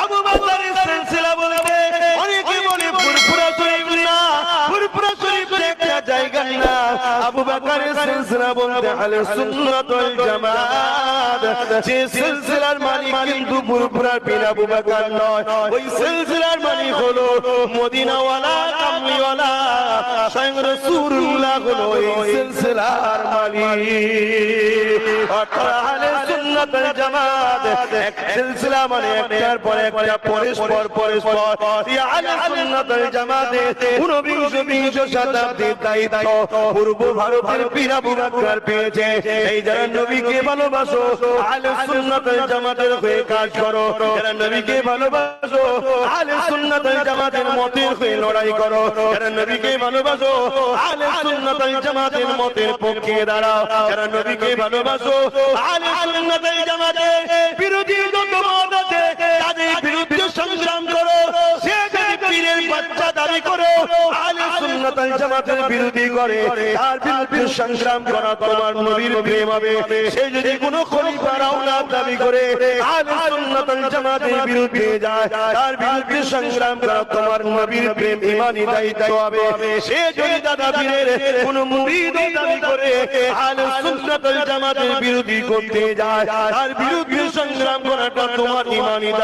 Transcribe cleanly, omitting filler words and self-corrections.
আবু বকরের সিলসিলা বলতে অনেকে বলে ফুরফুরা শরীফ না, ফুরফুরা শরীফ একটা জায়গা না। আবু বকরের সিলসিলা বলতে আহলে সুন্নাত ওয়াল জামাত। যে সিলসিলার মালিক কিন্তু ফুরফুরার পীর আবু বকর নয়, ওই সিলসিলার মালিক হলো মদিনাওয়ালা কামলিওয়ালা স্বয়ং রাসূলুল্লাহ হলো এই সিলসিলার মালিক। অর্থাৎ আহলে সুন্নাত ওয়াল জামাত এক সিলসিলা মানে একটার পর একটা পরস্পর এই আহলে সুন্নাত ওয়াল জামাতের 19 শতাব্দীর দায়িত্ব পূর্ব ভারতের পীর আবু বকর পেয়েছে। এই যারা নবীকে ভালোবাসো আহলে সুন্নাত ওয়াল জামাতের হয়ে কাজ করো, যারা নবীকে ভালোবাসো আহলে সুন্নাত ওয়াল জামাতের মতের হয়ে লড়াই করো, যারা নবীকে ভালোবাসো আহলে সুন্নাত ওয়াল জামাতের মতের পক্ষে দাঁড়াও, যারা নবীকে ভালোবাসো আহলে সুন্নাত ওয়াল জামাতের বিরোধী যত মত আছে তাদের বিরুদ্ধে সংগ্রাম করো। সে যদি পীরের বাচ্চা দাবি করো আহলে সুন্নাত ওয়াল জামাতের বিরোধী করে, তার বিরুদ্ধে সংগ্রাম করা তোমার নবীর প্রেম হবে। সে যদি কোনো খলিফার আওলাদ দাবি করে আহলে সুন্নাত ওয়াল জামাতের বিরুদ্ধে যায়, তার বিরুদ্ধে সংগ্রাম করা তোমার নবীর প্রেম ঈমানি দায়িত্ব হবে। সে যদি দাদা পীরের কোনো মুরিদ দাবি করে আহলে সুন্নাত ওয়াল জামাতের বিরোধী করতে যায়, তার বিরুদ্ধে সংগ্রাম করাটা তোমার ঈমানি দায়িত্ব।